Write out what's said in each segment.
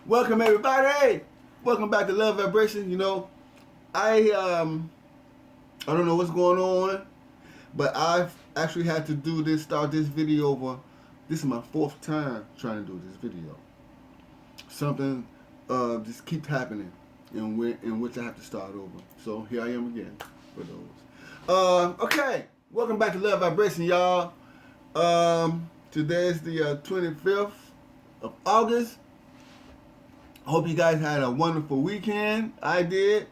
Welcome everybody. Welcome back to Love Vibration. I don't know what's going on, but I've actually had to start this video over. This is my fourth time trying to do this video. Something just keeps happening, in which I have to start over. So here I am again for those. Okay, welcome back to Love Vibration, y'all. Today's the 25th of August. Hope you guys had a wonderful weekend. I did.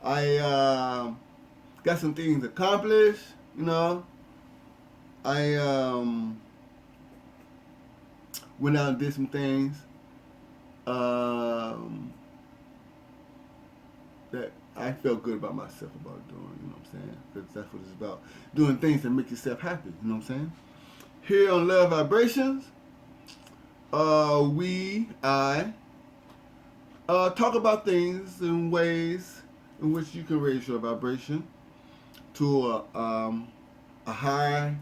I got some things accomplished. I went out and did some things that I felt good about myself about doing. You know what I'm saying? Because that's what it's about. Doing things that make yourself happy. You know what I'm saying? Here on Love Vibrations, I talk about things in ways in which you can raise your vibration to a high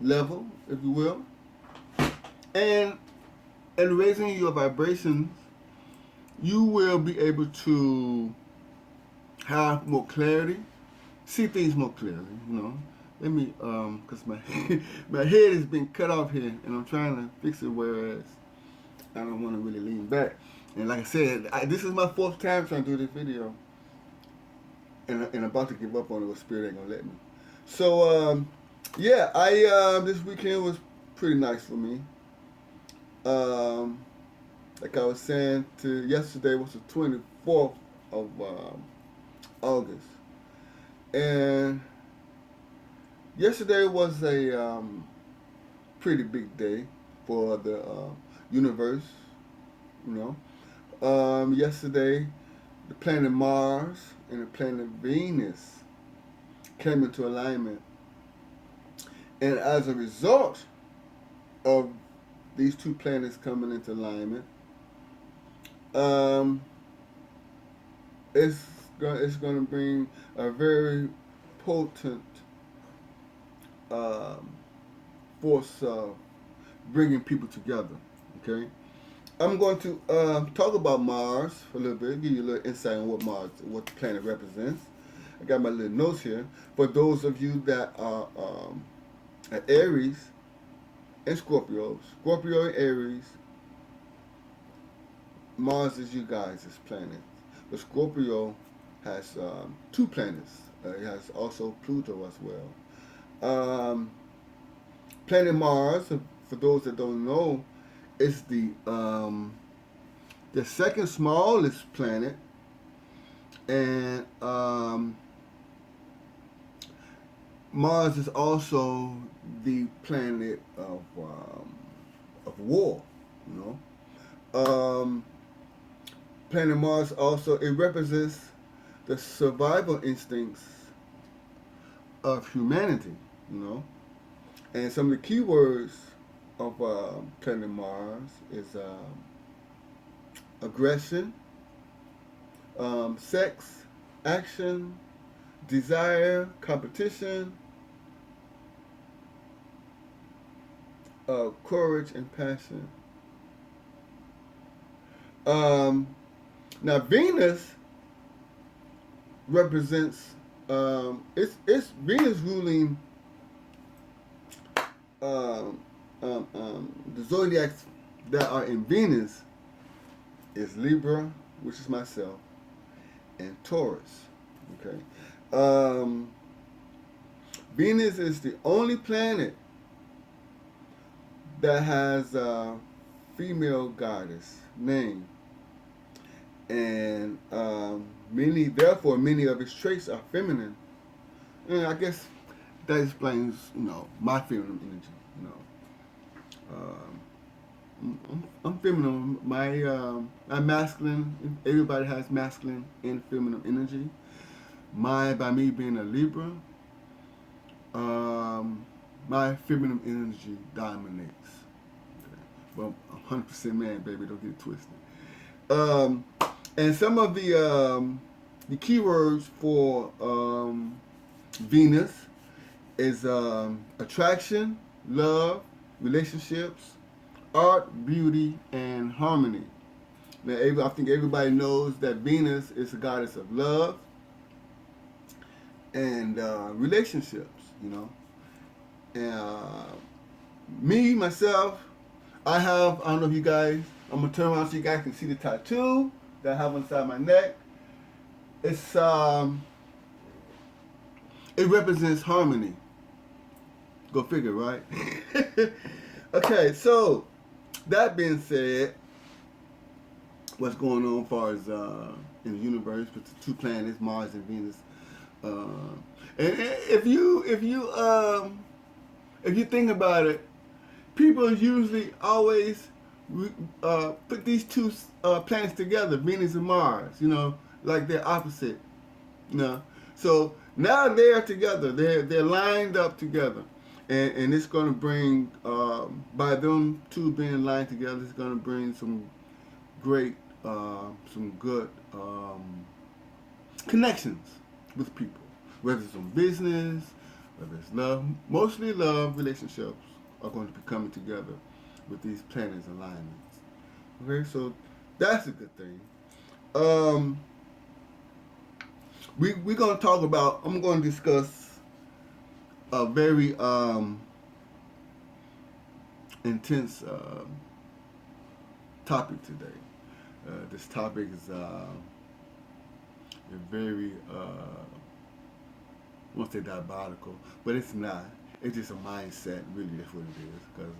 level, if you will. And in raising your vibrations, you will be able to have more clarity, see things more clearly, Let me, because my my head has been cut off here, and I'm trying to fix it, whereas I don't want to really lean back. And like I said, this is my fourth time trying to do this video, and about to give up on it, but Spirit ain't gonna let me. So yeah, this weekend was pretty nice for me. Like I was saying, yesterday was the 24th of August, and yesterday was a pretty big day for the universe. Yesterday, the planet Mars and the planet Venus came into alignment, and as a result of these two planets coming into alignment, it's going to bring a very potent force of bringing people together. Okay, I'm going to talk about Mars for a little bit, give you a little insight on what the planet represents. I got my little notes here. For those of you that are Aries and Scorpio and Aries, Mars is you guys' planet. But Scorpio has two planets. It has also Pluto as well. Planet Mars, for those that don't know, is the second smallest planet, and Mars is also the planet of war. Planet Mars also, it represents the survival instincts of humanity. And some of the key words of planet Mars is aggression, sex, action, desire, competition, courage, and passion. Now Venus represents it's Venus ruling the zodiacs that are in Venus is Libra, which is myself, and Taurus. Okay. Venus is the only planet that has a female goddess name, and therefore many of its traits are feminine. And I guess that explains, my feminine energy. I'm feminine. I'm masculine. Everybody has masculine and feminine energy. By me being a Libra, my feminine energy dominates. Okay. But I'm 100% man, baby. Don't get it twisted. And some of the keywords for Venus is attraction, love, relationships, art, beauty, and harmony. Now, I think everybody knows that Venus is a goddess of love and relationships, you know. And me, myself, I don't know if you guys, I'm going to turn around so you guys can see the tattoo that I have inside my neck. It's, it represents harmony. Go figure, right? Okay, so that being said, what's going on as far as in the universe with the two planets, Mars and Venus. And if you think about it, people usually always put these two planets together, Venus and Mars. You know, like they're opposite. You know, so now they're together. They're lined up together. And it's going to bring, by them two being lined together, it's going to bring some great, some good connections with people. Whether it's on business, whether it's love, mostly love relationships are going to be coming together with these planets alignments. Okay, so that's a good thing. We're going to talk about, I'm going to discuss a very intense topic today. This topic is very, I won't say diabolical, but it's not. It's just a mindset, really, that's what it is. Because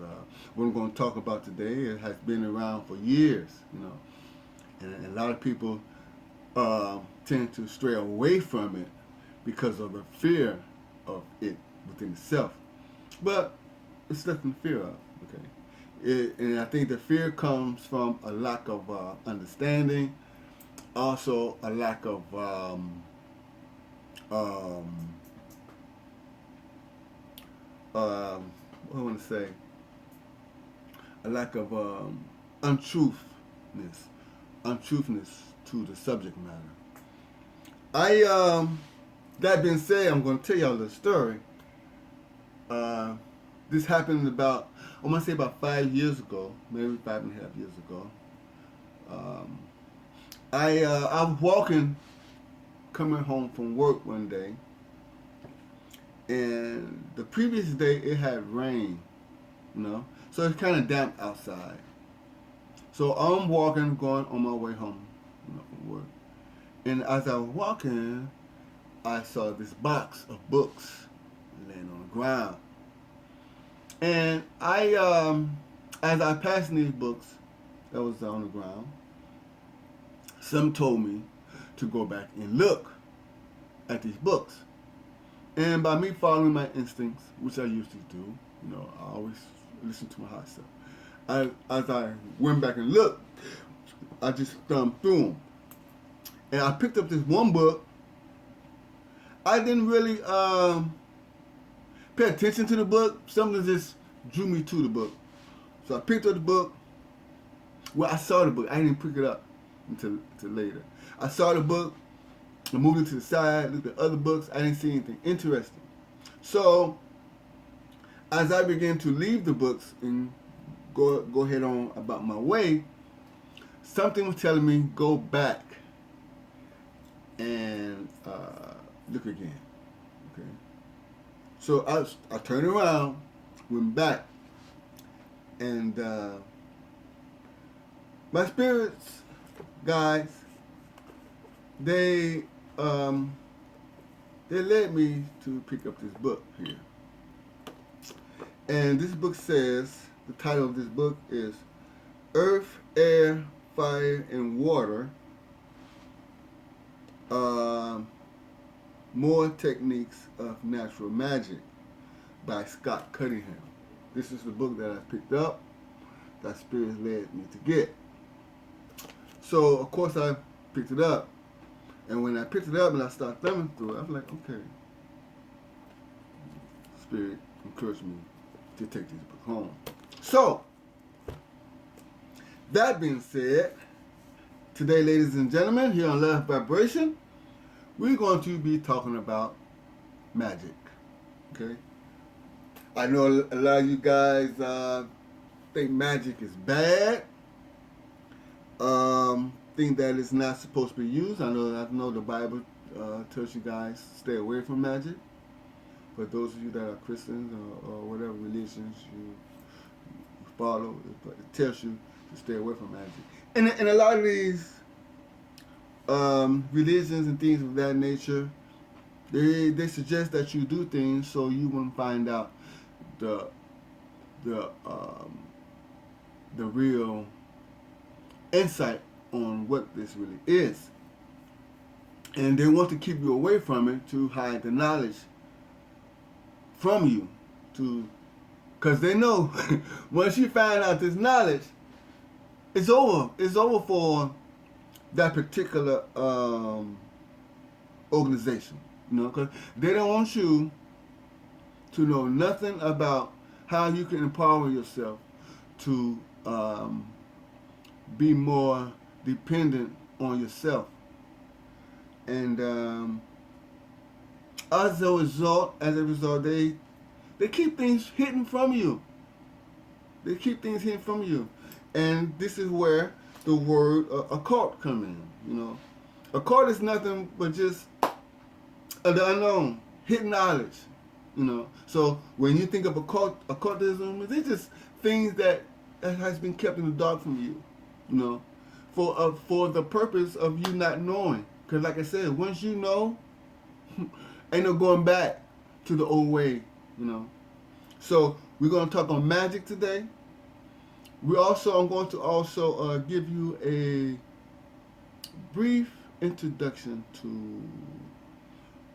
what I'm going to talk about today, it has been around for years, you know. And a lot of people tend to stray away from it because of the fear of it within itself. But it's nothing to fear of, okay? And I think the fear comes from a lack of understanding, also a lack of what I want to say, a lack of untruthness to the subject matter. That being said, I'm going to tell y'all the story. This happened about, I want to say about 5 years ago, maybe 5.5 years ago. I was walking, coming home from work one day, and the previous day it had rained, you know, so it's kind of damp outside. So I'm walking, going on my way home, you know, from work, and as I was walking, I saw this box of books laying on the ground, and as I passed these books that was on the ground, some told me to go back and look at these books. And by me following my instincts, which I usually do, you know, I always listen to my high self. As I went back and looked, I just thumbed through them. And I picked up this one book. I didn't really pay attention to the book. Something just drew me to the book. So I picked up the book. Well, I saw the book. I didn't pick it up until later. I saw the book. I moved it to the side, looked at other books. I didn't see anything interesting. So, as I began to leave the books and go head on about my way, something was telling me, go back and look again. Okay. So I turned around, went back, and my spirits, guys, they led me to pick up this book here. And this book says, the title of this book is Earth, Air, Fire, and Water, More Techniques of Natural Magic by Scott Cunningham. This is the book that I picked up, that Spirit led me to get. So, of course, I picked it up. And when I picked it up and I started thumbing through it, I was like, okay. Spirit encouraged me to take this book home. So, that being said, today, ladies and gentlemen, here on Love Vibration, we're going to be talking about magic. Okay? I know a lot of you guys think magic is bad. think that it's not supposed to be used. I know the Bible tells you guys stay away from magic. For those of you that are Christians or whatever religions you follow, it tells you to stay away from magic. And a lot of these religions and things of that nature, they suggest that you do things so you won't find out the the um, the real insight on what this really is, and they want to keep you away from it to hide the knowledge from you, to because they know once you find out this knowledge, it's over. It's over for that particular organization. You know, because they don't want you to know nothing about how you can empower yourself to be more dependent on yourself. And as a result, they keep things hidden from you. They keep things hidden from you, and this is where the word occult come in. You know, occult is nothing but just the unknown, hidden knowledge. You know, so when you think of occultism, it's just things that has been kept in the dark from you. You know, for the purpose of you not knowing. Because like I said, once you know, ain't no going back to the old way. You know, so we're going to talk on magic today. I'm going to also give you a brief introduction to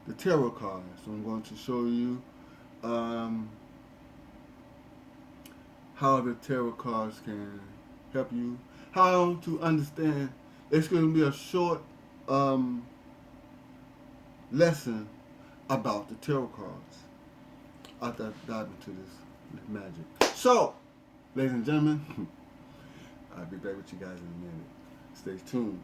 the tarot cards. So I'm going to show you how the tarot cards can help you, how to understand. It's going to be a short lesson about the tarot cards after I dive into this magic. So, ladies and gentlemen, I'll be back with you guys in a minute. Stay tuned.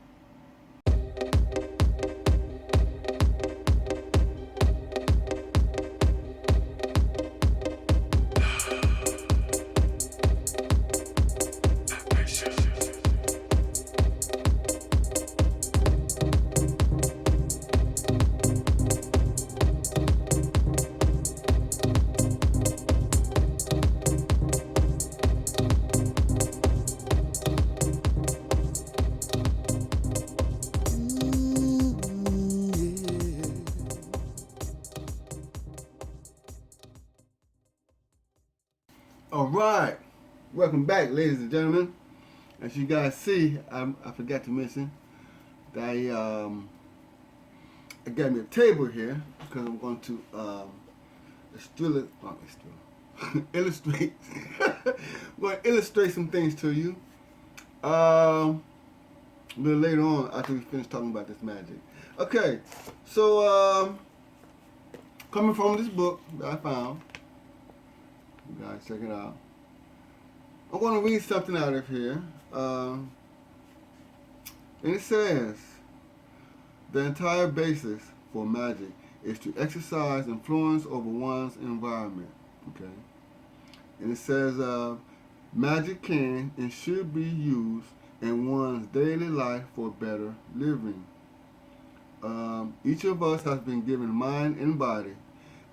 All right, welcome back, ladies and gentlemen. As you guys see, I forgot to mention that I got me a table here because I'm going to illustrate. I'm going to illustrate some things to you a little later on after we finish talking about this magic. Okay, so coming from this book that I found. You guys check it out. I'm going to read something out of here. And it says, the entire basis for magic is to exercise influence over one's environment. Okay? And it says, magic can and should be used in one's daily life for better living. Each of us has been given mind and body,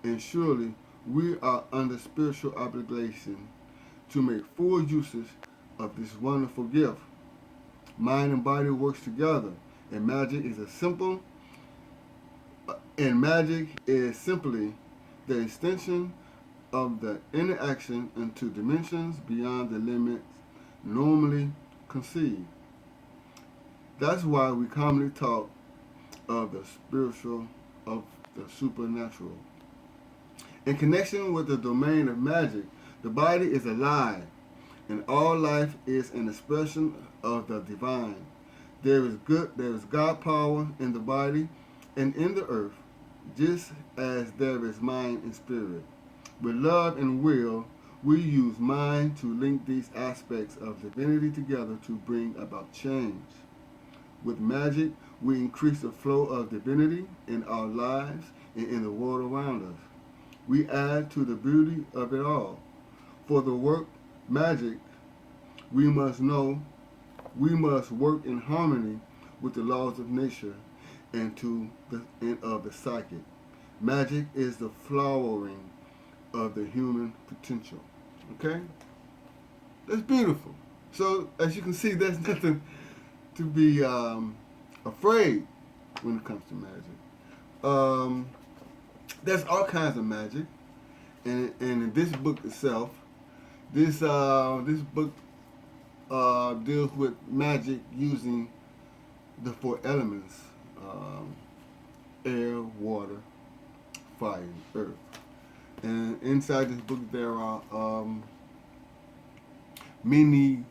and surely we are under spiritual obligation to make full usage of this wonderful gift. Mind and body works together, and magic is simply the extension of the interaction into dimensions beyond the limits normally conceived. That's why we commonly talk of the spiritual, of the supernatural. In connection with the domain of magic, the body is alive, and all life is an expression of the divine. There is God power in the body and in the earth, just as there is mind and spirit. With love and will, we use mind to link these aspects of divinity together to bring about change. With magic, we increase the flow of divinity in our lives and in the world around us. We add to the beauty of it all. For the work magic, we must know we must work in harmony with the laws of nature and of the psychic. Magic is the flowering of the human potential. Okay? That's beautiful. So, as you can see, there's nothing to be afraid when it comes to magic. There's all kinds of magic, and in this book itself, this book deals with magic using the four elements: air, water, fire, and earth. And inside this book, there are many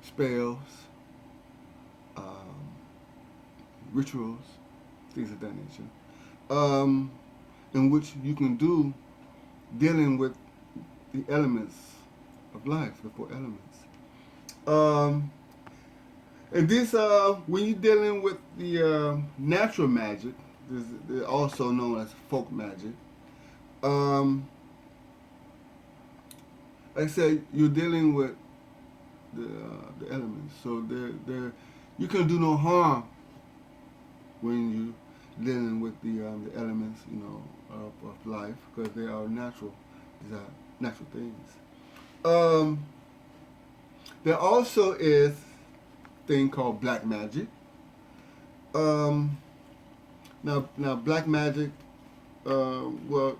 spells, um, rituals, things of that nature, in which you can do dealing with the elements of life, the four elements. And this, when you're dealing with the natural magic, they're also known as folk magic. Like I said, you're dealing with the elements, so you can do no harm when you're dealing with the elements, of life, because they are natural things. There also is a thing called black magic. Now black magic, well,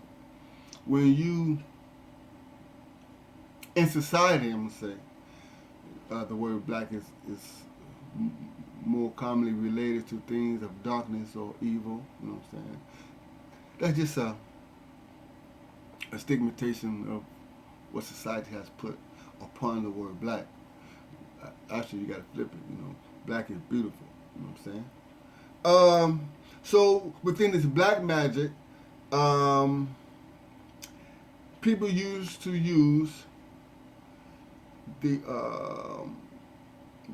when you in society, I'm gonna say, the word black is more commonly related to things of darkness or evil. You know what I'm saying? That's just a stigmatization of what society has put upon the word black. Actually, you got to flip it. Black is beautiful. You know what I'm saying? So within this black magic, people used to use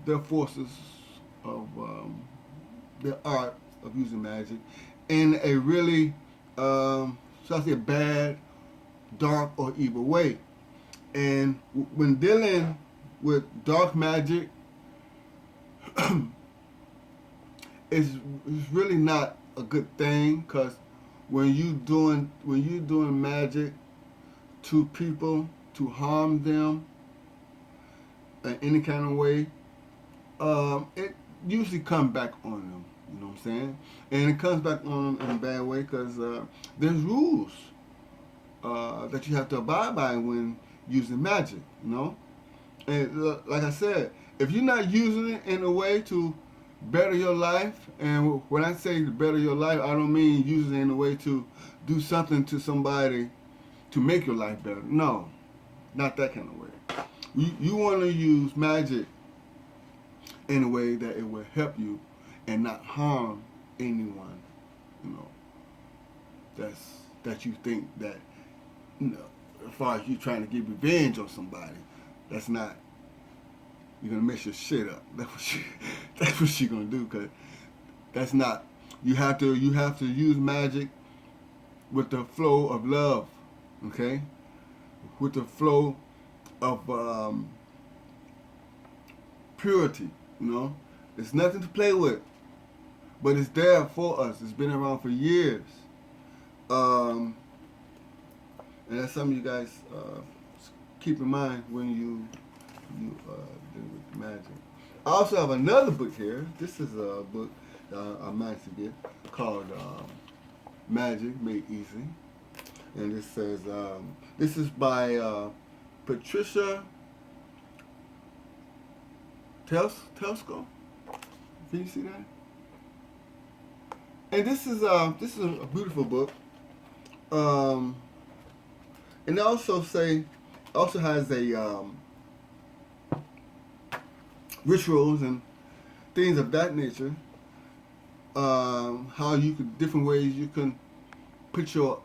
their forces of their art of using magic in a really, shall I say, bad, dark, or evil way. And when dealing with dark magic, it's really not a good thing, because when you doing magic to people to harm them in any kind of way, it usually comes back on them. You know what I'm saying? And it comes back on them in a bad way, because there's rules that you have to abide by when using magic. And like I said, if you're not using it in a way to better your life, and when I say better your life, I don't mean using it in a way to do something to somebody to make your life better. No, not that kind of way. You want to use magic in a way that it will help you and not harm anyone. That you think that, as far as you trying to get revenge on somebody, that's not. You're gonna mess your shit up. That's what she's gonna do, because that's not. You have to use magic with the flow of love, okay? With the flow of purity. It's nothing to play with, but it's there for us. It's been around for years, and that's something you guys keep in mind when you deal with magic. I also have another book here. This is a book I managed to get called Magic Made Easy, and it says this is by Patricia Telsko. Can you see that? And this is a beautiful book. And it also has a rituals and things of that nature. How you could different ways you can put your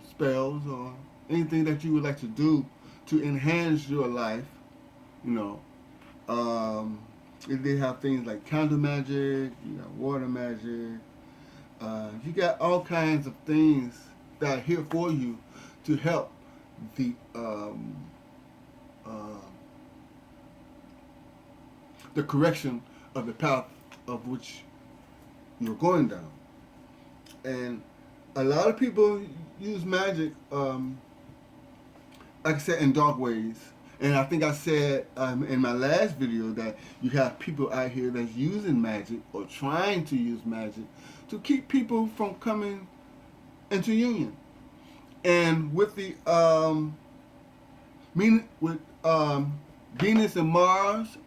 spells or anything that you would like to do to enhance your life. They have things like candle magic, you got water magic, you got all kinds of things that are here for you to help the uh, the correction of the path of which you're going down. And a lot of people use magic, like I said, in dark ways. And I think I said in my last video that you have people out here that's using magic or trying to use magic to keep people from coming into union. And with the with Venus and Mars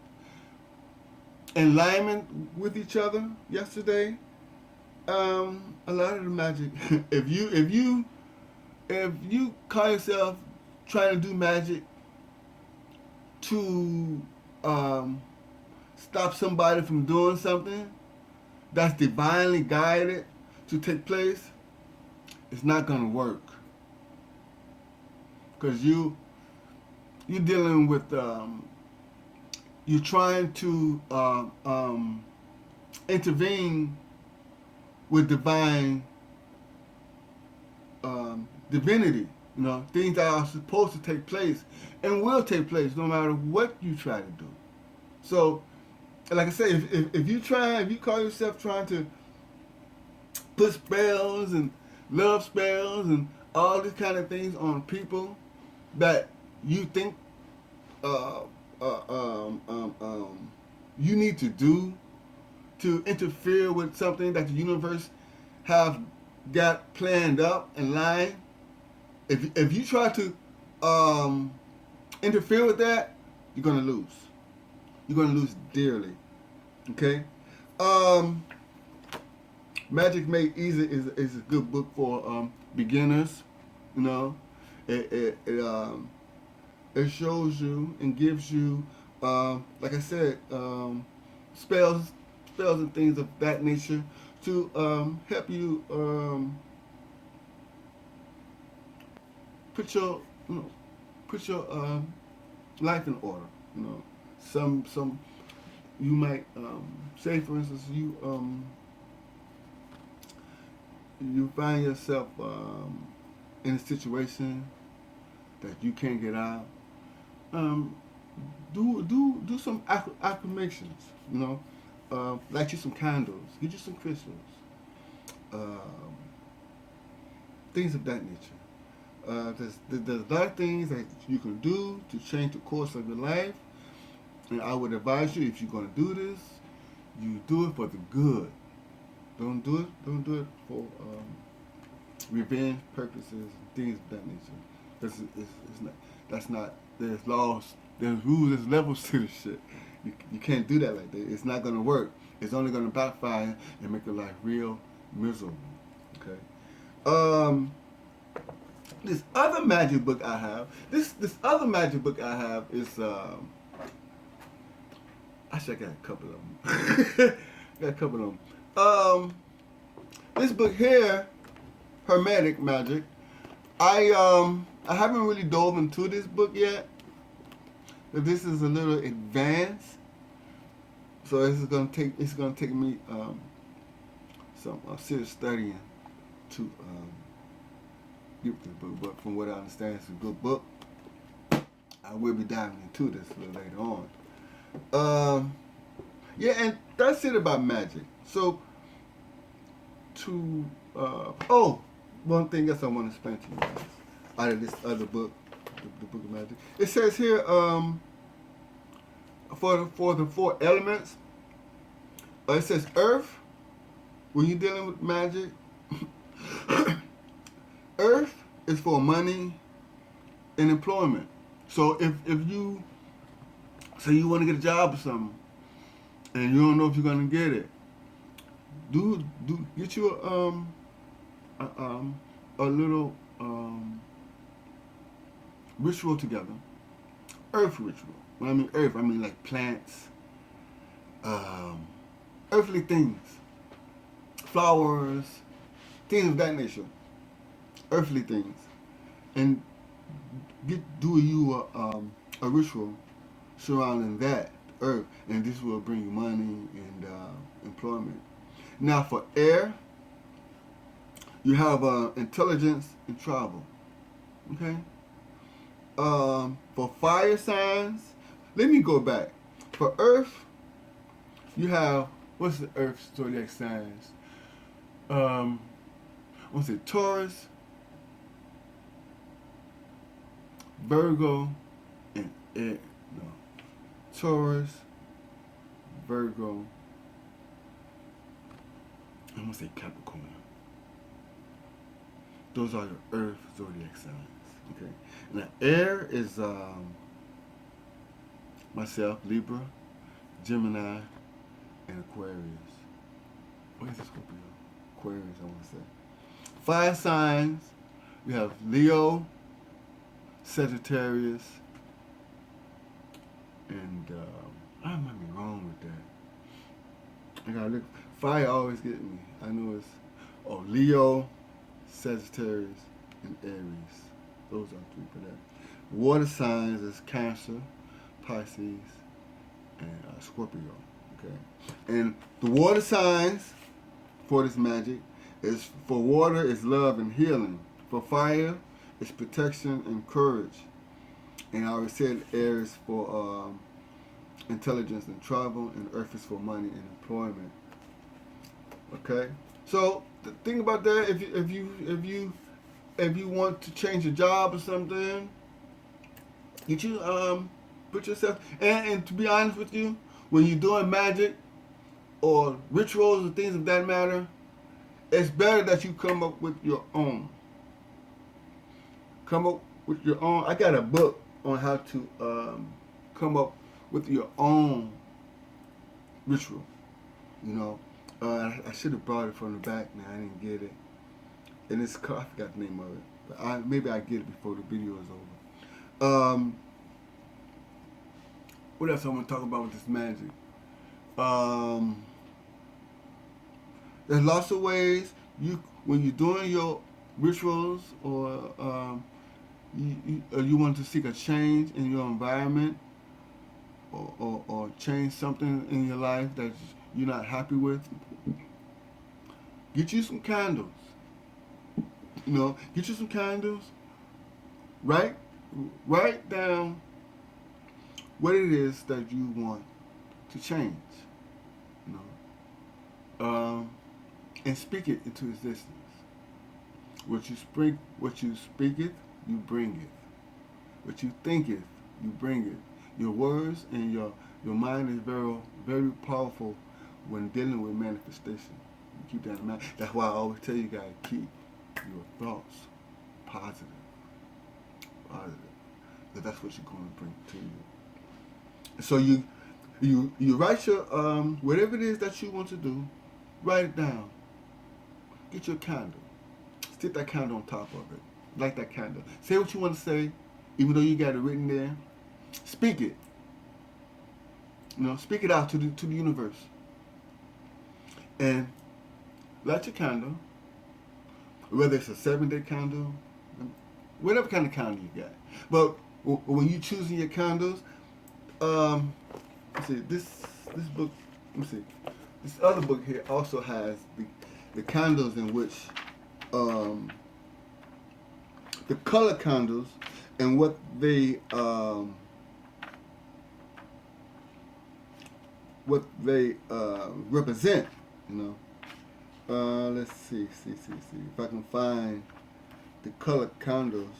in alignment with each other yesterday, a lot of the magic. if you call yourself trying to do magic to stop somebody from doing something that's divinely guided to take place, it's not gonna work. Because you're dealing with you're trying to intervene with divine divinity, you know, things that are supposed to take place and will take place no matter what you try to do. So, like I say, if you call yourself trying to put spells and love spells and all these kind of things on people that you think you need to do to interfere with something that the universe have got planned up and line. If you try to interfere with that, you're gonna lose. You're gonna lose dearly. Okay. Magic Made Easy is a good book for beginners. You know, it shows you and gives you, like I said, spells and things of that nature to help you put your life in order. You know, some you might say, for instance, you find yourself in a situation that you can't get out. Do some affirmations. You know, light you some candles, get you some crystals, things of that nature. There's a lot of things that you can do to change the course of your life. And I would advise you, if you're going to do this, you do it for the good. Don't do it for revenge purposes and things of that nature. That's not. There's laws, there's rules, there's levels to this shit. You can't do that like that. It's not going to work. It's only going to backfire and make your life real miserable. Okay. This other magic book I have. This other magic book I have is. Actually, I got a couple of them. This book here, Hermetic Magic. I haven't really dove into this book yet. But this is a little advanced, so it's gonna take me some serious studying to get this book. But from what I understand, it's a good book. I will be diving into this a little later on. Yeah, and that's it about magic. So, one thing else I want to explain to you guys out of this other book, the Book of Magic. It says here, for the 4 elements, it says Earth. When you're dealing with magic, Earth is for money and employment. So if you say you want to get a job or something, and you don't know if you're gonna get it, get you a little ritual together. Earth ritual. When I mean earth, I mean like plants, earthly things, flowers, things of that nature. Earthly things, and do you a ritual surrounding that earth, and this will bring you money and employment. Now for air, you have intelligence and travel. Okay, For fire signs, let me go back. For Earth, you have, what's the Earth zodiac signs? I want to say Taurus, Virgo, and Taurus, Virgo, I'm gonna say Capricorn. Those are your Earth zodiac signs. Okay. Now air is myself, Libra, Gemini, and Aquarius. What is this Scorpio? Aquarius, I want to say. Fire signs, we have Leo, Sagittarius, and I might be wrong with that. I gotta look. Fire always get me. I know it's Leo, Sagittarius, and Aries. Those are three for that. Water signs is Cancer, Pisces, and Scorpio. Okay, and the water signs for this magic is, for water is love and healing. For fire, it's protection and courage. And I already said air is for intelligence and travel, and earth is for money and employment. Okay, so the thing about that, if you want to change your job or something, you put yourself, and to be honest with you, when you're doing magic or rituals or things of that matter, it's better that you come up with your own. Come up with your own. I got a book on how to come up with your own ritual. You know, I should have brought it from the back. Now I didn't get it, and it's, I forgot the name of it. But maybe I get it before the video is over. What else I want to talk about with this magic? There's lots of ways when you're doing your rituals, or you want to seek a change in your environment, or change something in your life that you're not happy with. Get you some candles. Get you some candles. Write down what it is that you want to change. And speak it into existence. What you speaketh, you bring it. What you thinketh, you bring it. Your words and your mind is very, very powerful when dealing with manifestation. You keep that in mind. That's why I always tell you guys, keep your thoughts positive. Because that's what you're going to bring to you. So you write your whatever it is that you want to do, write it down. Get your candle. Stick that candle on top of it. Light that candle. Say what you want to say, even though you got it written there. Speak it. Speak it out to the universe. And light your candle. Whether it's a 7-day candle, whatever kind of candle you got. But when you're choosing your candles, let's see, this book, let me see. This other book here also has the candles in which, the color candles and what they represent. Let's see if I can find the color candles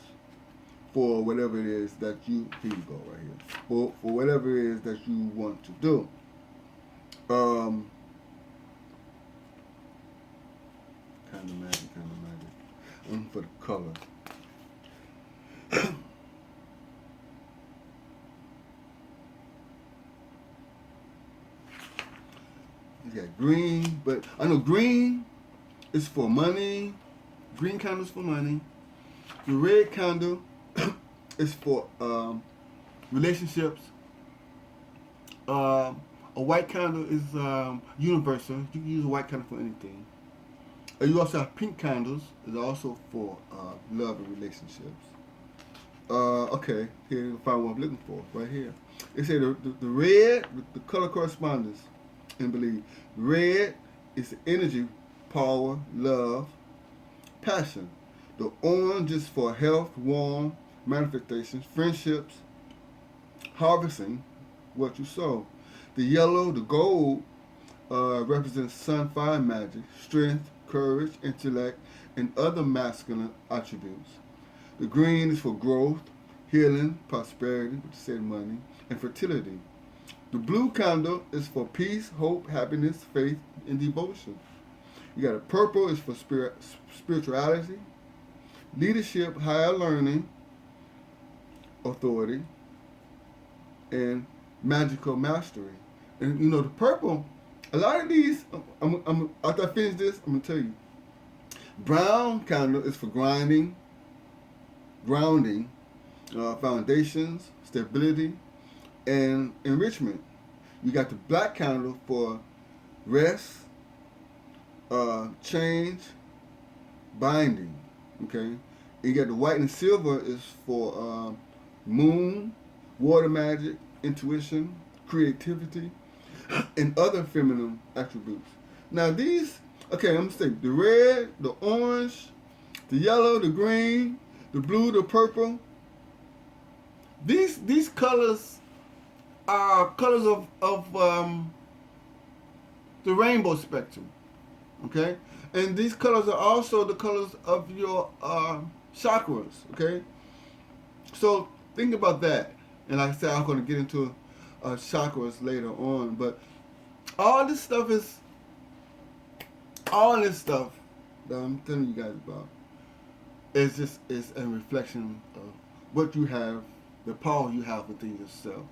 for whatever it is that here you go right here. For whatever it is that you want to do. Kind of magic. For the color. You got green, but I know green is for money. Green candle's for money. The red candle is for relationships. A white candle is universal. You can use a white candle for anything. You also have pink candles. Is also for love and relationships. Okay, here you find what I'm looking for right here. It said the red, the color correspondence, and believe. Red is energy, power, love, passion. The orange is for health, warmth, manifestations, friendships, harvesting what you sow. The yellow, the gold, represents sun fire magic, strength, courage, intellect, and other masculine attributes. The green is for growth, healing, prosperity, which said money, and fertility. The blue candle is for peace, hope, happiness, faith, and devotion. You got a purple is for spirituality, leadership, higher learning, authority, and magical mastery. And you know the purple, a lot of these, after I finish this, I'm gonna tell you. Brown candle is for grounding, foundations, stability, and enrichment. You got the black candle for rest, change, binding. Okay, you got the white and silver is for moon, water magic, intuition, creativity, and other feminine attributes. Now these, okay, I'm gonna say the red, the orange, the yellow, the green, the blue, the purple. These colors are colors of the rainbow spectrum. Okay, and these colors are also the colors of your chakras. Okay, so think about that. And like I said, I'm going to get into chakras later on, but all this stuff that I'm telling you guys about is a reflection of what you have, the power you have within yourself.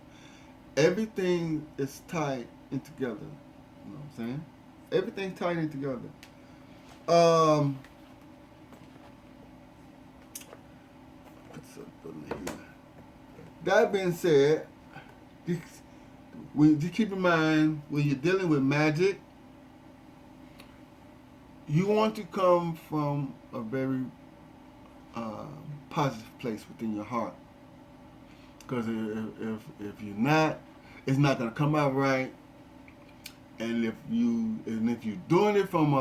Everything is tied in together. You know what I'm saying? Everything's tied in together. That being said, just keep in mind when you're dealing with magic, you want to come from a very positive place within your heart. Because if you're not, it's not gonna come out right. And if you're doing it from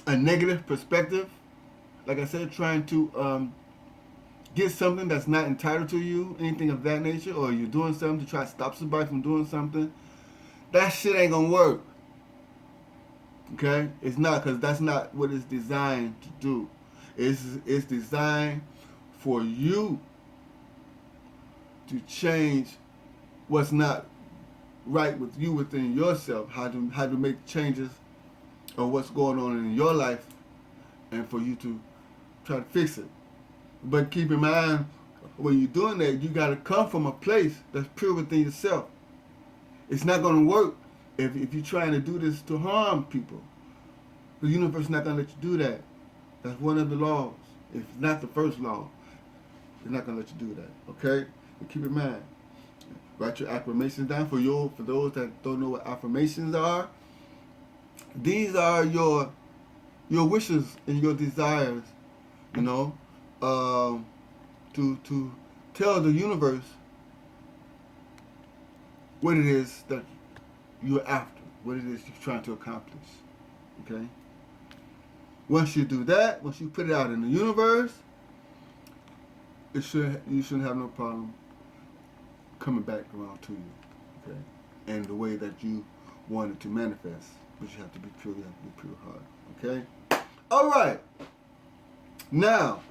a negative perspective, like I said, trying to get something that's not entitled to you, anything of that nature, or you're doing something to try to stop somebody from doing something, that shit ain't gonna work. Okay? It's not, because that's not what it's designed to do. It's designed for you to change what's not right with you within yourself, how to make changes of what's going on in your life, and for you to try to fix it. But keep in mind, when you're doing that, you got to come from a place that's pure within yourself. It's not going to work if you're trying to do this to harm people. The universe is not going to let you do that. That's one of the laws. If it's not the first law, it's not going to let you do that. Okay? But keep in mind. Write your affirmations down for those that don't know what affirmations are. These are your wishes and your desires, you know, to tell the universe what it is that you're after, what it is you're trying to accomplish. Okay? Once you do that, once you put it out in the universe, you shouldn't have no problem coming back around to you. Okay? And the way that you want it to manifest. But you have to be pure, you have to be pure heart. Okay? Alright. Now,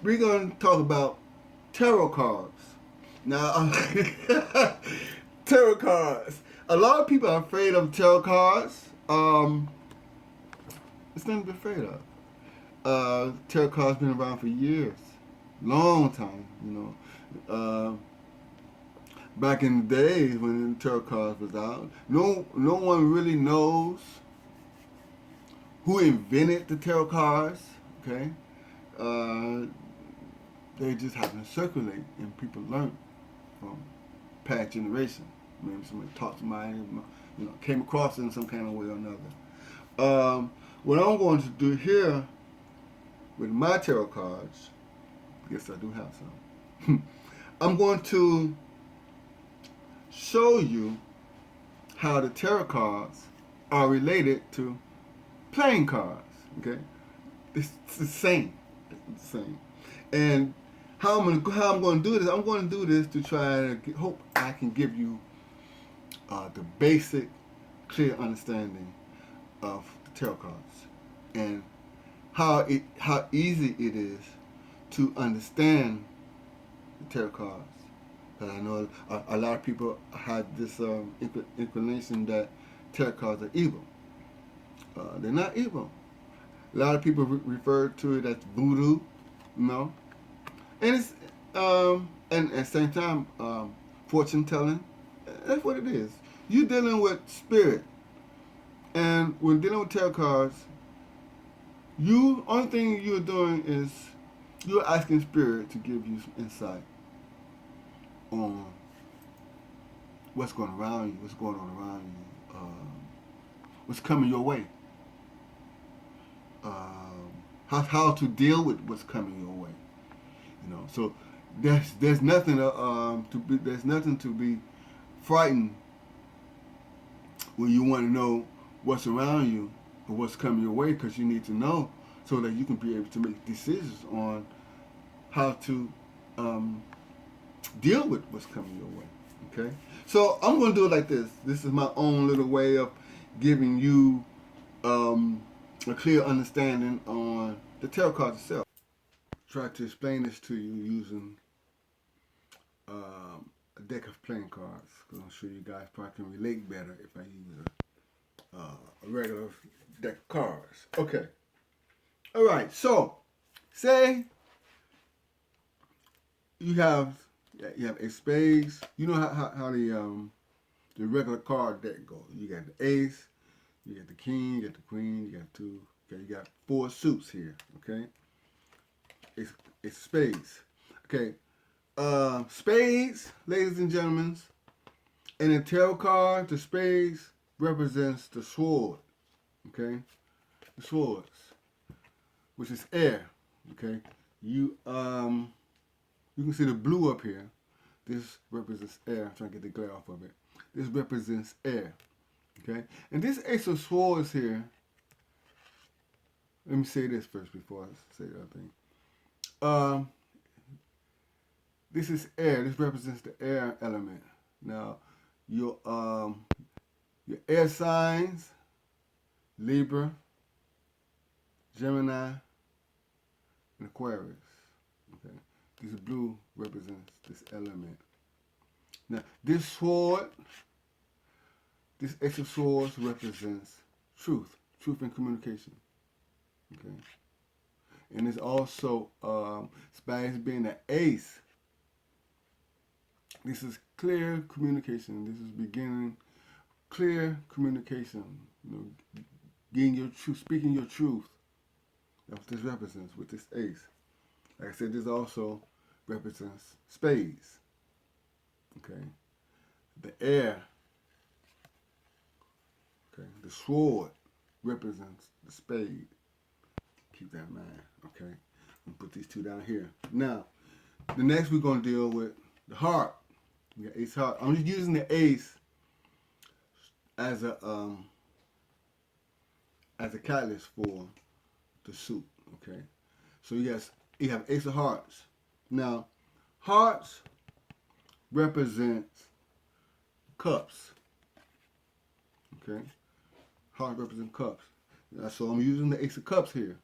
we're going to talk about tarot cards. Now, tarot cards. A lot of people are afraid of tarot cards. It's nothing to be afraid of. Tarot cards been around for years. Long time, you know. Back in the days when tarot cards was out, no one really knows who invented the tarot cards. Okay, they just happen to circulate, and people learn from past generation. Maybe somebody taught somebody, you know, came across it in some kind of way or another. What I'm going to do here with my tarot cards, I guess I do have some. I'm going to show you how the tarot cards are related to playing cards. Okay, It's the same. It's the same. And how I'm going to do this? I'm going to do this to try to hope I can give you the basic, clear understanding of the tarot cards and how easy it is to understand the tarot cards. Because I know a lot of people had this inclination that tarot cards are evil. They're not evil. A lot of people refer to it as voodoo, you know, and it's and at the same time fortune telling. That's what it is. You're dealing with spirit, and when dealing with tarot cards, only thing you're doing is you're asking spirit to give you some insight on what's going around you, what's going on around you, what's coming your way, how to deal with what's coming your way. You know, so there's nothing there's nothing to be frightened when you want to know what's around you or what's coming your way, because you need to know so that you can be able to make decisions on how to deal with what's coming your way. Okay, so I'm going to do it like this. This is my own little way of giving you a clear understanding on the tarot cards itself. Try to explain this to you using a deck of playing cards, because I'm sure you guys probably can relate better if I use a regular deck of cards. Okay. All right. So, say you have a spades. You know how the regular card deck goes. You got the ace, you got the king, you got the queen, you got two. Okay, you got four suits here. Okay. It's spades. Okay. Spades, ladies and gentlemen, in a tarot card, the spades represents the sword. Okay, the swords, which is air. Okay, you can see the blue up here. This represents air. I'm trying to get the glare off of it. This represents air. Okay, and this ace of swords here. Let me say this first before I say the other thing. This is air. This represents the air element. Now, your air signs, Libra, Gemini, and Aquarius. Okay, this blue represents this element. Now, this sword, this ace of swords represents truth and communication. Okay, and it's also Spades being an ace. This is clear communication. This is beginning clear communication. You know, getting your truth, speaking your truth. That's what this represents with this ace. Like I said, this also represents spades. Okay, the air. Okay, the sword represents the spade. Keep that in mind. Okay, I'm put these two down here. Now, the next we're gonna deal with the heart. We got ace heart. I'm just using the ace as a catalyst for the suit. Okay, so you have ace of hearts. Now, hearts represents cups. Okay, heart represents cups. So I'm using the ace of cups here.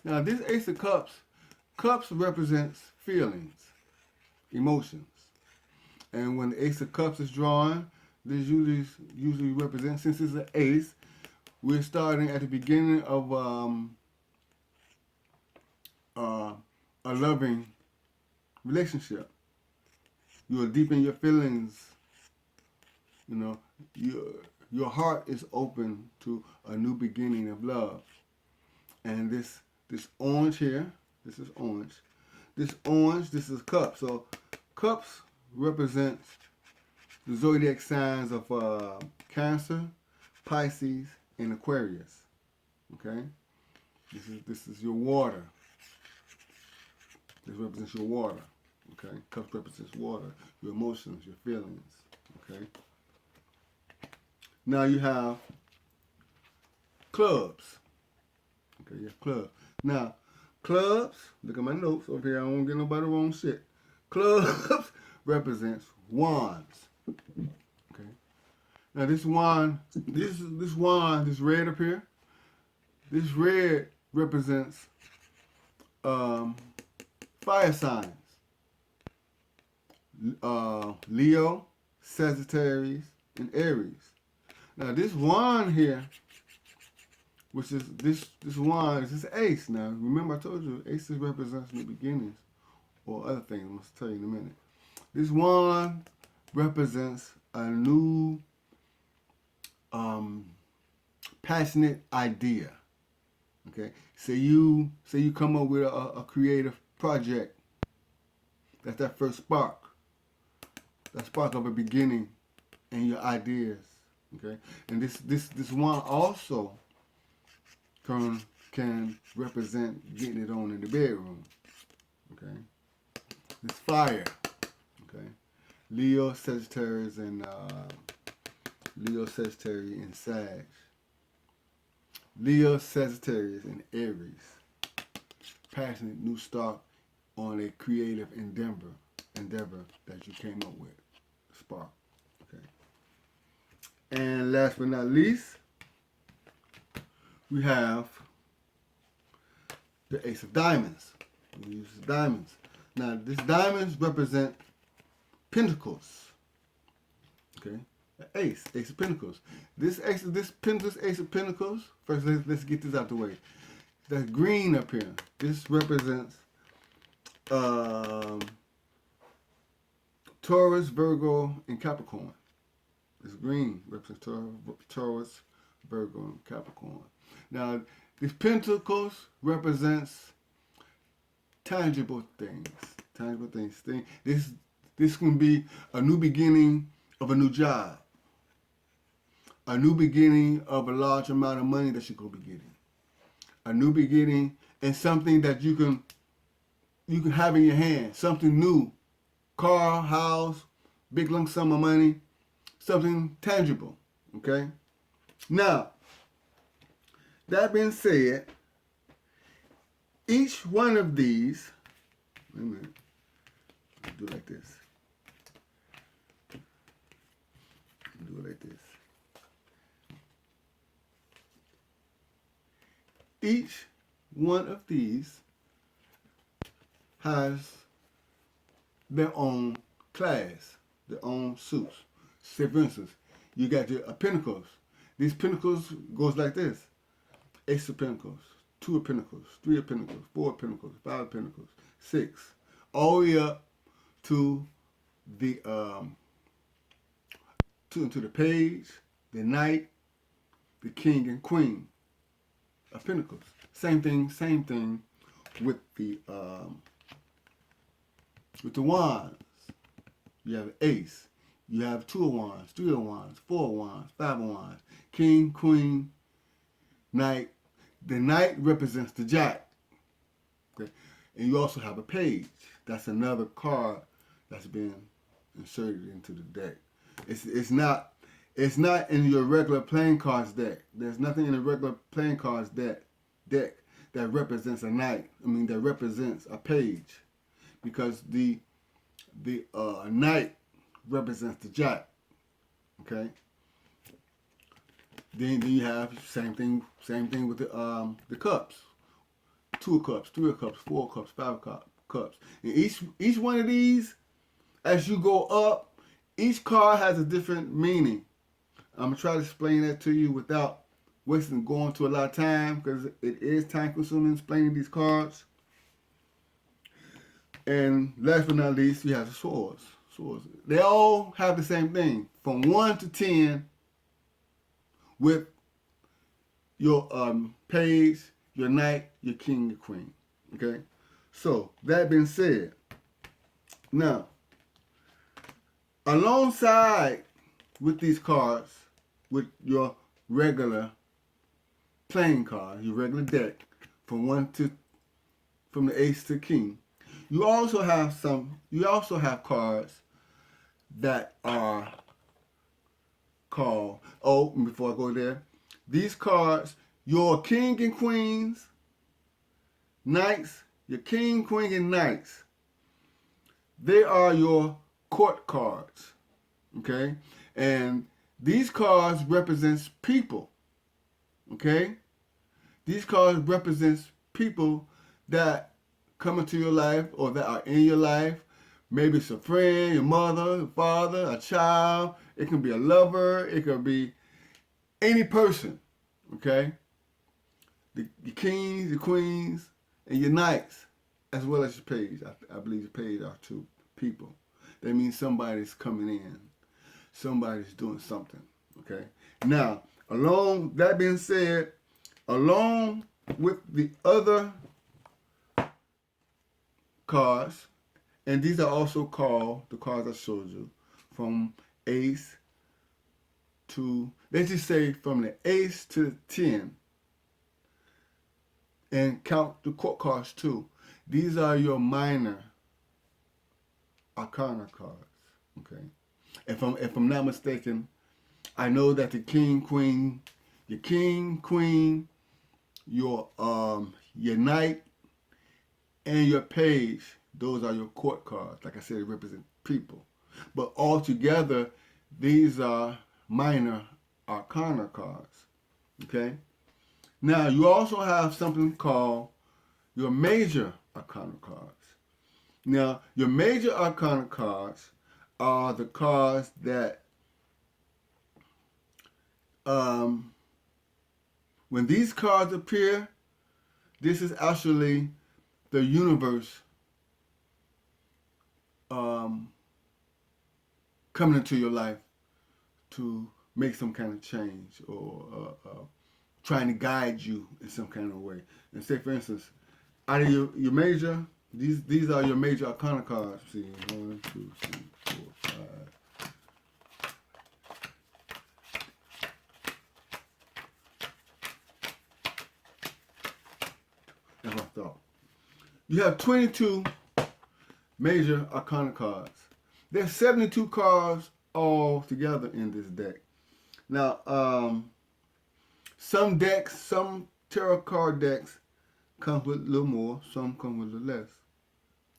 Now, this ace of cups represents feelings, emotions. And when the ace of cups is drawn, this usually represents, since it's an ace, we're starting at the beginning of a loving relationship. You'll deepen your feelings. You know, your heart is open to a new beginning of love. And this orange here, this is orange. This is cup. So cups represents the zodiac signs of Cancer, Pisces, and Aquarius. Okay, this is your water. This represents your water. Okay, cups represents water, your emotions, your feelings. Okay. Now you have clubs. Okay, yeah, club. Now, clubs, look at my notes over here. I don't get nobody wrong shit. Clubs represents wands. Okay. Now this wand, this wand, this red up here, this red represents um, fire signs. Leo, Sagittarius, and Aries. Now this wand here, which is this wand, is this ace. Now remember I told you aces represents new beginnings or other things. I'm gonna tell you in a minute. This wand represents a new passionate idea. Okay, say you come up with a creative project. That's that first spark. That spark of a beginning and your ideas. Okay, and this one also can represent getting it on in the bedroom. Okay, this fire. Okay, Leo, Sagittarius, and Sag. Leo, Sagittarius, and Aries. Passionate new start on a creative endeavor that you came up with. Spark. Okay. And last but not least, we have the Ace of Diamonds. We use diamonds. Now, these diamonds represent pentacles. Okay, Ace of Pentacles. This Ace of Pentacles. First, let's get this out the way. That green up here. This represents Taurus, Virgo, and Capricorn. This green represents Taurus, Virgo, and Capricorn. Now, these pentacles represents tangible things. This can be a new beginning of a new job, a new beginning of a large amount of money that you're gonna be getting, a new beginning and something that you can have in your hand, something new, car, house, big lump sum of money, something tangible. Okay. Now, that being said, each one of these, wait a minute, do it like this. Do it like this. Each one of these has their own class, their own suits. Say for instance, you got your Pentacles. These Pentacles goes like this. Ace of Pentacles, Two of Pentacles, Three of Pentacles, Four of Pentacles, Five of Pentacles, Six, all the way up to the to the Page, the Knight, the King and Queen of Pentacles. Same thing with the Wands. You have Ace. You have Two of Wands, Three of Wands, Four of Wands, Five of Wands, King, Queen, Knight. The Knight represents the Jack. Okay, and you also have a Page. That's another card that's been inserted into the deck. It's not in your regular playing cards deck. There's nothing in the regular playing cards deck that represents a knight. That represents a page, because the knight represents the jack. Okay. Then you have same thing with the cups. Two of Cups, Three of Cups, Four of Cups, Five of Cups. And each one of these, as you go up, each card has a different meaning. I'm gonna try to explain that to you without going to a lot of time, because it is time consuming explaining these cards. And last but not least, we have the swords. They all have the same thing, from 1 to 10, with your page, your knight, your king, your queen. Okay? So, that being said, now, alongside with these cards, with your regular playing card, your regular deck, from the ace to king, you also have cards that are called, before I go there, these cards, your king and queens knights, your king, queen, and knights, they are your court cards. Okay? And these cards represents people. Okay? These cards represents people that come into your life or that are in your life. Maybe it's a friend, your mother, your father, a child. It can be a lover. It could be any person. Okay? The kings, the queens, and your knights, as well as your page. I believe your page are two people. That means somebody's coming in. Somebody's doing something. Okay? Now, along that being said, along with the other cards, and these are also called the cards I showed you, from ace to, let's just say from the ace to the 10, and count the court cards too. These are your minor arcana cards. Okay, if I'm not mistaken, I know that the king, queen, your knight, and your page, those are your court cards. Like I said, they represent people. But altogether, these are minor arcana cards. Okay? Now, you also have something called your major arcana cards. Now, your major arcana cards are the cards that, when these cards appear, this is actually the universe coming into your life to make some kind of change or trying to guide you in some kind of way. And say, for instance, out of your major, these are your major arcana cards. See, 1, 2, 3, 4, 5. That's what I thought. You have 22 major arcana cards. There's 72 cards all together in this deck. Now, some decks, some tarot card decks come with a little more, some come with a little less.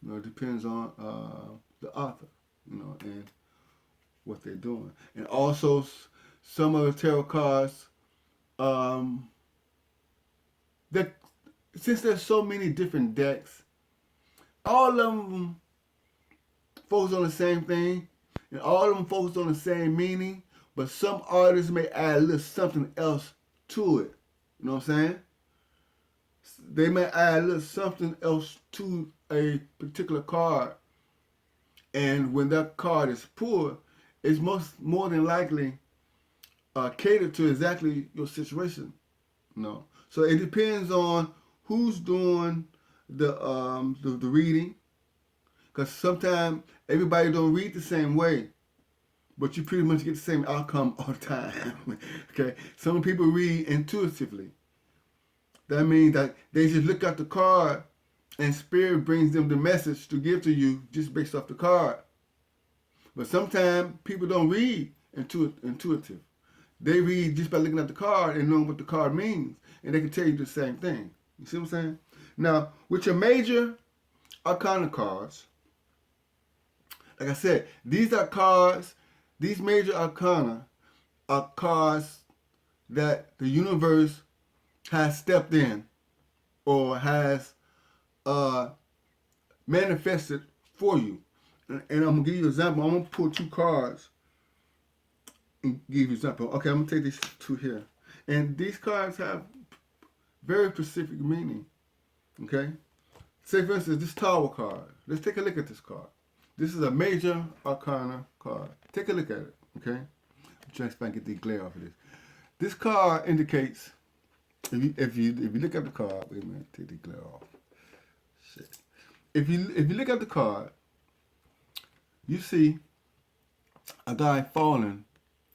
You know, it depends on the author, you know, and what they're doing. And also, some of the tarot cards, since there's so many different decks, all of them focus on the same thing, and all of them focus on the same meaning, but some artists may add a little something else to it. You know what I'm saying? They may add a little something else to a particular card, and when that card is pulled, it's more than likely catered to exactly your situation. You know? So it depends on who's doing the reading, because sometimes everybody don't read the same way, but you pretty much get the same outcome all the time. Okay, some people read intuitively. That means that they just look at the card, and spirit brings them the message to give to you just based off the card. But sometimes people don't read intuitive. They read just by looking at the card and knowing what the card means, and they can tell you the same thing. You see what I'm saying? Now, with your major arcana cards, like I said, these major arcana are cards that the universe has stepped in or has manifested for you. And I'm going to give you an example. I'm going to pull 2 cards and give you an example. Okay, I'm going to take these 2 here. And these cards have very specific meaning. Okay? Say, for instance, this Tower card. Let's take a look at this card. This is a major arcana card. Take a look at it. Okay? I'm trying to get the glare off of this. This card indicates, if you look at the card, wait a minute, take the glare off. Shit. If you look at the card, you see a guy falling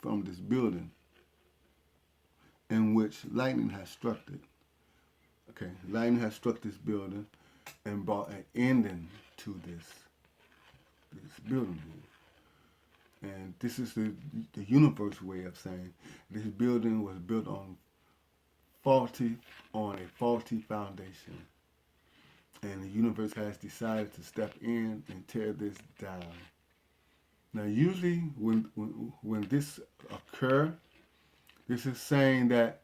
from this building in which lightning has struck it. Okay, lightning has struck this building and brought an ending to this building here. And this is the universe way of saying this building was built on a faulty foundation. And the universe has decided to step in and tear this down. Now, usually when this occur, this is saying that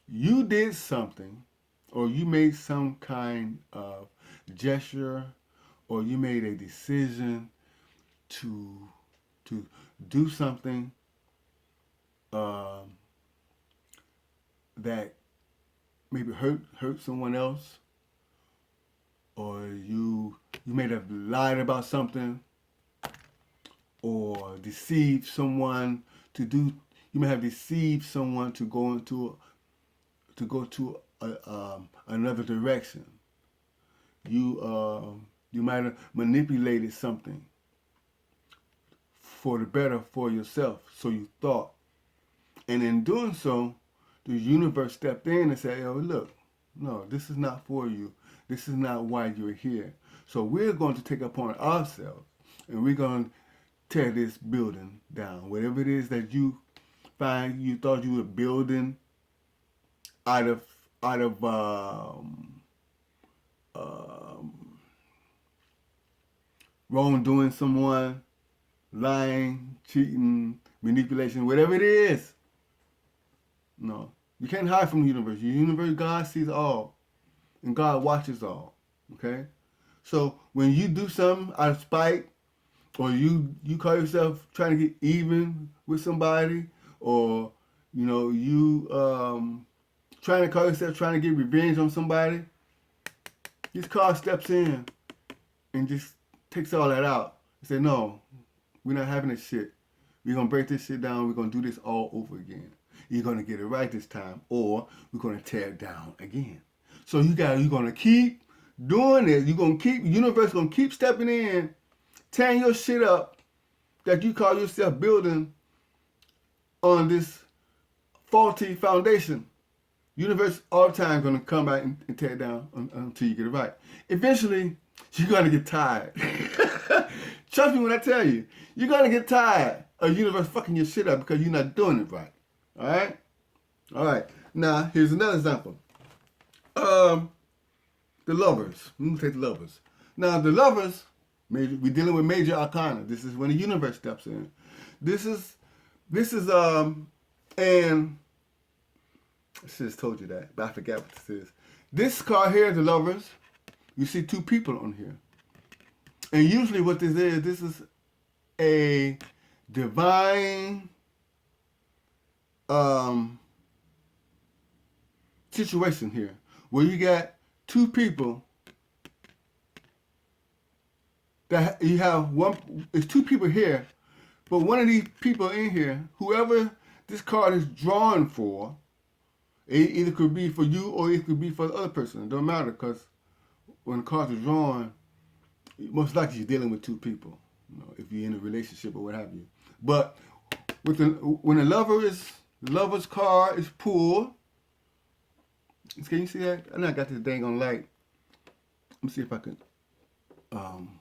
you did something, or you made some kind of gesture, or you made a decision to to do something um, that maybe hurt someone else, or you may have lied about something, or deceived someone to do. You may have deceived someone to go to another direction. You might have manipulated something for the better for yourself, so you thought. And in doing so, the universe stepped in and said, "Oh, look, no, this is not for you. This is not why you're here. So we're going to take upon ourselves, and we're going to tear this building down. Whatever it is that you find you thought you were building out of wrongdoing someone, lying, cheating, manipulation, whatever it is. No, you can't hide from the universe. The universe, God sees all, and God watches all. Okay, so when you do something out of spite, or you call yourself trying to get even with somebody, or you trying to call yourself trying to get revenge on somebody, this card steps in and just takes all that out and say, no, we're not having this shit. We're gonna break this shit down. We're gonna do this all over again. You're gonna get it right this time, or we're gonna tear it down again. So you're gonna keep doing this. You're gonna keep universe gonna keep stepping in, tearing your shit up that you call yourself building on this faulty foundation. Universe all the time gonna come back and tear it down until you get it right. Eventually, you're gonna get tired. Trust me when I tell you, you're gonna get tired of universe fucking your shit up because you're not doing it right. All right. All right. Now here's another example. The lovers. Let me take the lovers. Now the lovers, we're dealing with major arcana. This is when the universe steps in. This is and I should have told you that, but I forgot what this is. This card here, the lovers, you see two people on here. And usually what this is a divine situation here, where you got two people that you have it's two people here, but one of these people in here, whoever this card is drawn for, it either could be for you or it could be for the other person. It don't matter, because when the cards are drawn, most likely you're dealing with two people, if you're in a relationship or what have you. But when the lover's card is pulled, can you see that? I know I got this dang on light. Let me see if I can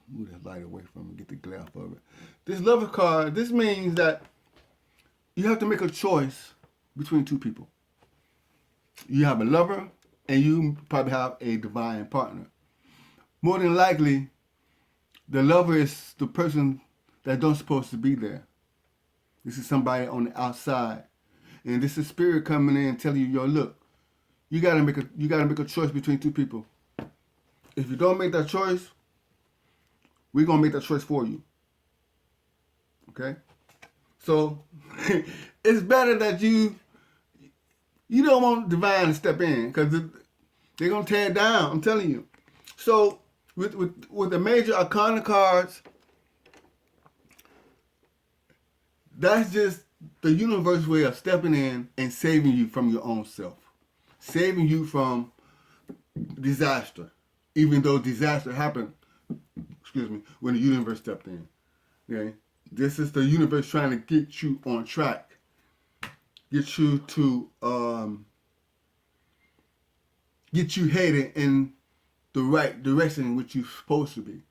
move that light away from it, get the glare off of it. This lover's card, this means that you have to make a choice between two people. You have a lover, and you probably have a divine partner. More than likely, the lover is the person that don't supposed to be there. This is somebody on the outside, and this is spirit coming in and telling you, yo, look, you gotta make a choice between two people. If you don't make that choice, we're gonna make that choice for you. Okay? So it's better that you don't want divine to step in, because they're gonna tear it down. I'm telling you. So with the major arcana cards, that's just the universe way of stepping in and saving you from your own self, saving you from disaster, even though disaster happened. Excuse me, when the universe stepped in. Okay, this is the universe trying to get you on track, get you to get you headed in the right direction in which you're supposed to be.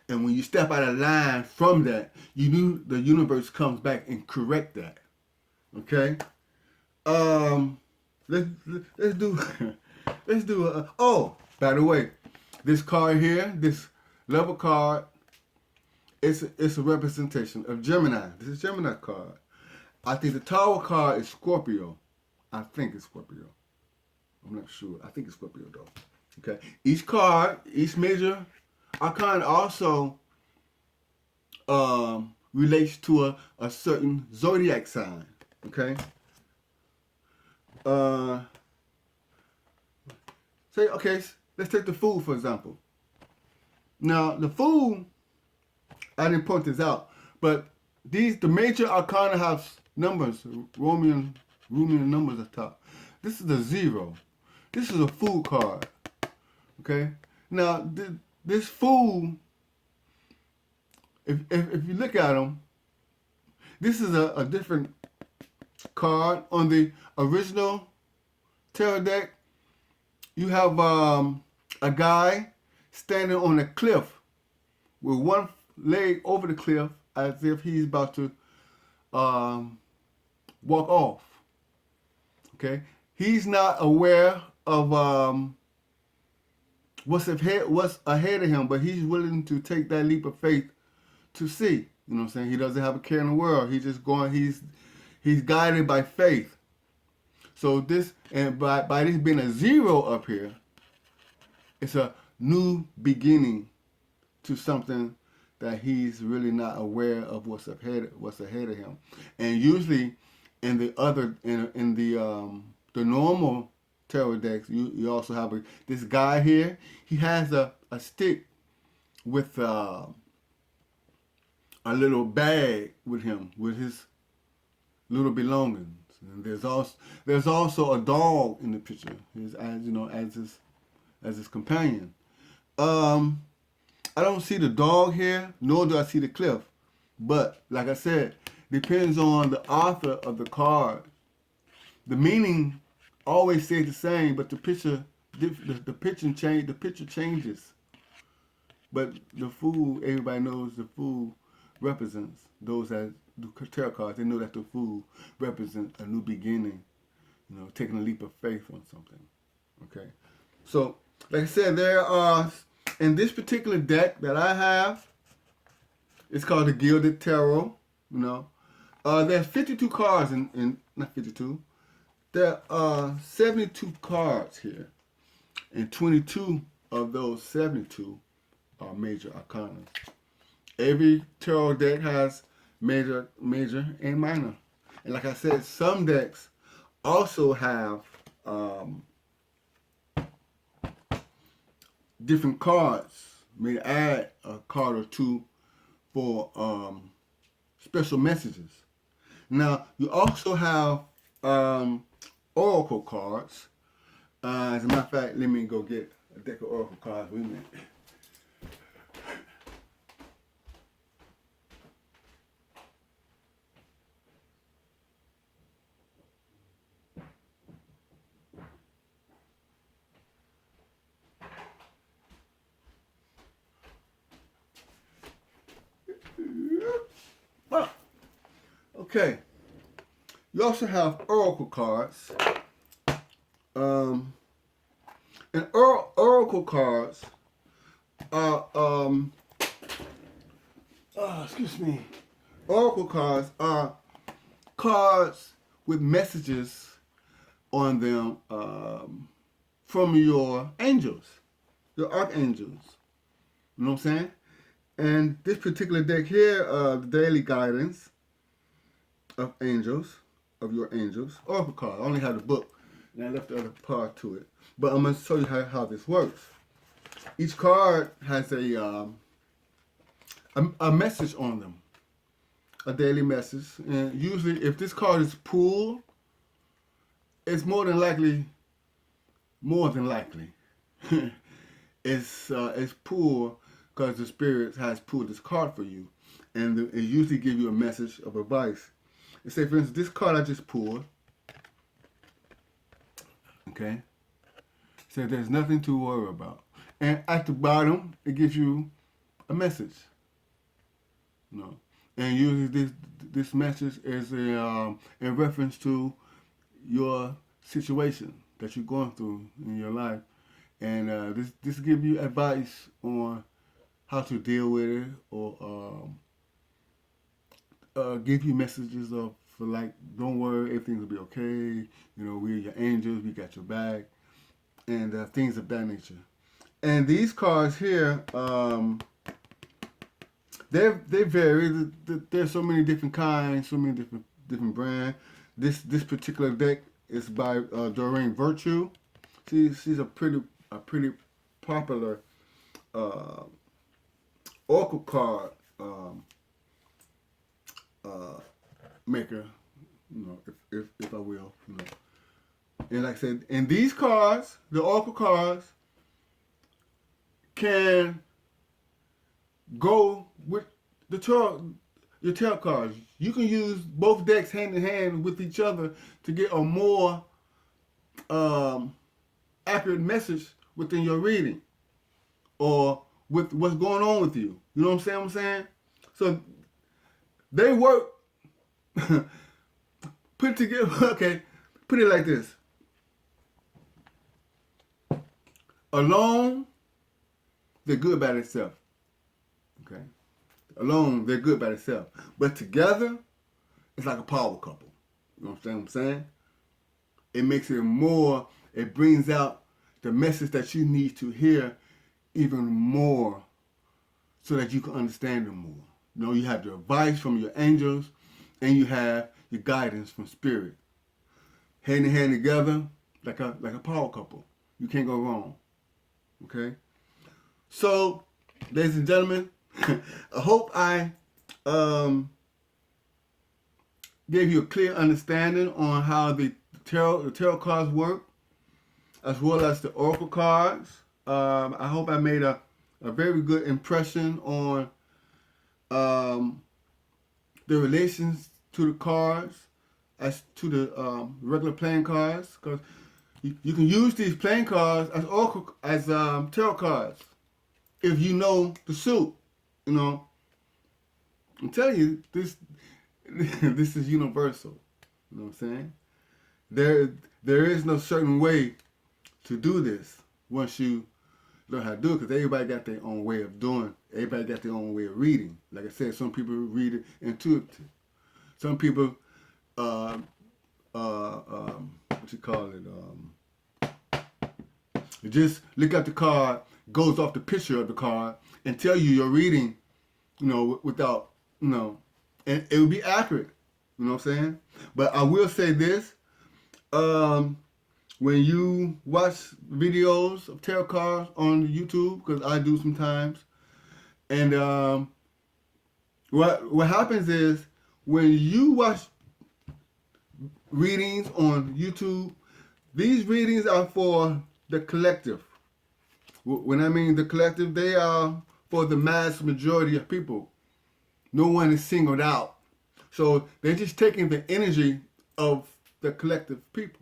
And when you step out of line from that, the universe comes back and correct that. Okay? Let's do oh, by the way, This card here, this level card, it's a representation of Gemini. This is Gemini card. I think the Tower card is Scorpio. I think it's Scorpio. I'm not sure. I think it's Scorpio though. Okay. Each card, each major arcana also relates to a certain zodiac sign. Okay. Let's take the Fool for example. Now the Fool, I didn't point this out, but the major arcana have numbers, Roman numbers at the top. This is a 0. This is a Fool card. Okay. Now this Fool, if you look at them, this is a different card. On the original tarot deck, you have a guy standing on a cliff with one leg over the cliff as if he's about to walk off. Okay, he's not aware of what's ahead of him, but he's willing to take that leap of faith to see. You know what I'm saying? He doesn't have a care in the world. He's just going. He's guided by faith. So this, and by this being a 0 up here, it's a new beginning to something that he's really not aware of what's ahead of him. And usually in the normal tarot decks, you also have this guy here. He has a stick with a little bag with him with his little belongings. And there's also a dog in the picture, as his companion. I don't see the dog here, nor do I see the cliff. But like I said, depends on the author of the card. The meaning always stays the same, but the picture changes. But the Fool, everybody knows the Fool represents those that do tarot cards. They know that the Fool represents a new beginning, taking a leap of faith on something. Okay, so like I said, there are, in this particular deck that I have, it's called the Gilded Tarot. There's 52 cards not 52. There are 72 cards here, and 22 of those 72 are major arcana. Every tarot deck has major and minor. And like I said, some decks also have different cards. May add a card or two for special messages. Now, you also have oracle cards. As a matter of fact, let me go get a deck of oracle cards. Wait a minute. Okay. You also have oracle cards. And oracle cards are Oracle cards are cards with messages on them from your angels, your archangels. You know what I'm saying? And this particular deck here, the daily guidance of angels, of your angels, oracle card. I only had the book, and I left the other part to it. But I'm going to show you how this works. Each card has a message on them, a daily message. And usually, if this card is pulled, it's more than likely, it's pulled because the spirit has pulled this card for you, and it usually gives you a message of advice. And say, for instance, this card I just pulled, okay, says there's nothing to worry about. And at the bottom, it gives you a message. And usually this message is in reference to your situation that you're going through in your life. and this give you advice on how to deal with it, or give you messages of for like, don't worry, everything will be okay. You know, we're your angels, we got your back, and things of that nature. And these cards here, they vary. There's so many different kinds, so many different brands. This particular deck is by Doreen Virtue. She's a pretty popular oracle card maker, you know, if I will, you know. And like I said, and these cards, the oracle cards, can go with the tarot, your tarot cards. You can use both decks hand in hand with each other to get a more accurate message within your reading, or with what's going on with you. You know what I'm saying? So they work. Put together. Okay, put it like this. Alone, they're good by themselves. Okay, alone they're good by themselves, but together, it's like a power couple. You know what I'm saying? It makes it more. It brings out the message that you need to hear even more, so that you can understand them more. You know, you have the advice from your angels, and you have your guidance from spirit. Hand in hand together, like a power couple. You can't go wrong. Okay? So, ladies and gentlemen, I hope I gave you a clear understanding on how the tarot cards work, as well as the oracle cards. I hope I made a very good impression on the relations to the cards as to the regular playing cards, because you can use these playing cards as oracle, as tarot cards, if you know the suit. You know, I'm telling you, this this is universal. You know what I'm saying? There is no certain way to do this once you learn how to do it, because everybody got their own way of doing. Everybody got their own way of reading. Like I said, some people read it intuitive. Some people, what you call it? You just look at the card, goes off the picture of the card, and tell you your reading, you know, without, you know, and it will be accurate. You know what I'm saying? But I will say this. When you watch videos of tarot cards on YouTube, because I do sometimes, and what happens is, when you watch readings on YouTube, these readings are for the collective. When I mean the collective, they are for the mass majority of people. No one is singled out. So they're just taking the energy of the collective people.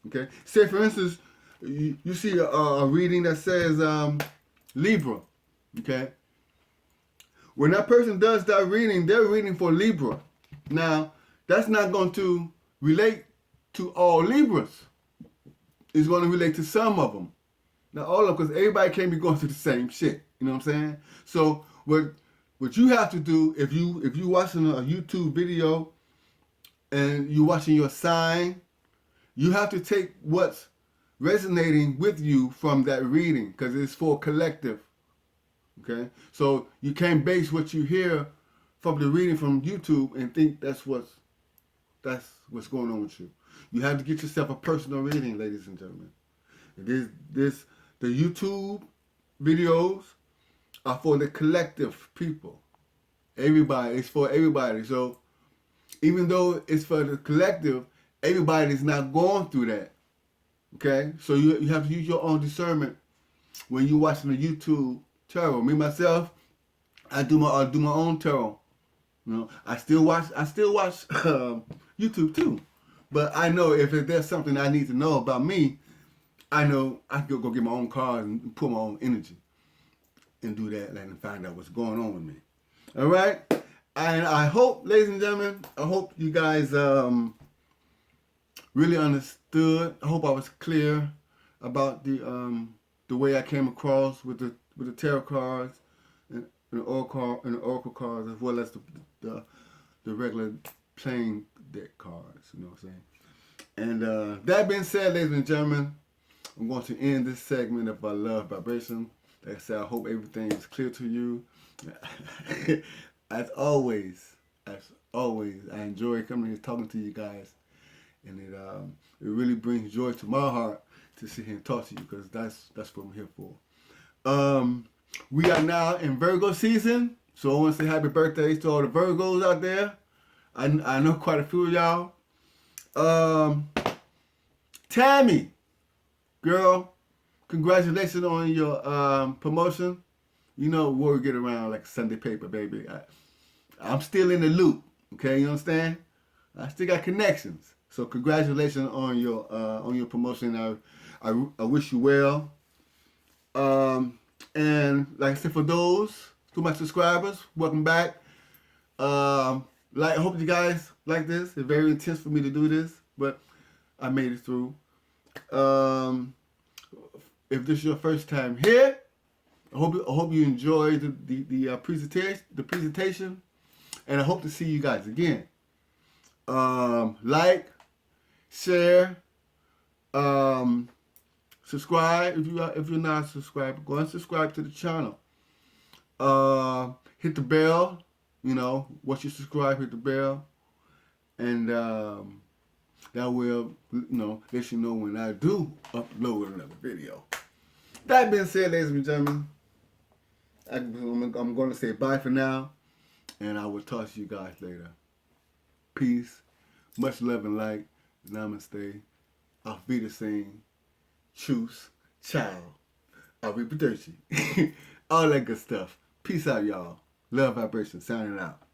Okay. Say for instance, you see a reading that says Libra. Okay. When that person does that reading, they're reading for Libra. Now, that's not going to relate to all Libras. It's going to relate to some of them. Not all of them, because everybody can't be going through the same shit. You know what I'm saying? So what you have to do, if you watching a YouTube video and you're watching your sign, you have to take what's resonating with you from that reading, because it's for collective. Okay? So you can't base what you hear from the reading from YouTube and think that's what's going on with you. You have to get yourself a personal reading, ladies and gentlemen. The YouTube videos are for the collective people. Everybody, it's for everybody. So even though it's for the collective, everybody's not going through that. Okay? So you have to use your own discernment when you're watching the YouTube tarot. Me myself, I do my own tarot. You know, I still watch YouTube too. But I know if there's something I need to know about me, I know I can go get my own card and put my own energy and do that and find out what's going on with me. All right? And I hope, ladies and gentlemen, I hope you guys really understood. I hope I was clear about the the way I came across with the tarot cards and the oracle cards, as well as the regular playing deck cards. You know what I'm saying? And that being said, ladies and gentlemen, I'm going to end this segment of Love Vibration. Like I said, I hope everything is clear to you. as always, I enjoy coming here talking to you guys, and it really brings joy to my heart to sit here and talk to you, because that's what I'm here for. We are now in Virgo season, so I want to say happy birthdays to all the Virgos out there. I know quite a few of y'all. Tammy, girl, congratulations on your promotion. You know, word get around like a Sunday paper, baby. I'm still in the loop, okay? You understand? I still got connections. So congratulations on your promotion. I wish you well. And like I said, for those, to my subscribers, welcome back. I hope you guys like this. It's very intense for me to do this, but I made it through. If this is your first time here, I hope you enjoyed the presentation, and I hope to see you guys again. Like, share, subscribe if you're not subscribed. Go and subscribe to the channel. Hit the bell. You know, once you subscribe, hit the bell, and that will, let you know when I do upload another video. That being said, ladies and gentlemen, I'm going to say bye for now, and I will talk to you guys later. Peace, much love and light. Namaste. Auf Wiedersehen. Tschüss. Ciao. Arrivederci. All that good stuff. Peace out, y'all. Love Vibration signing out.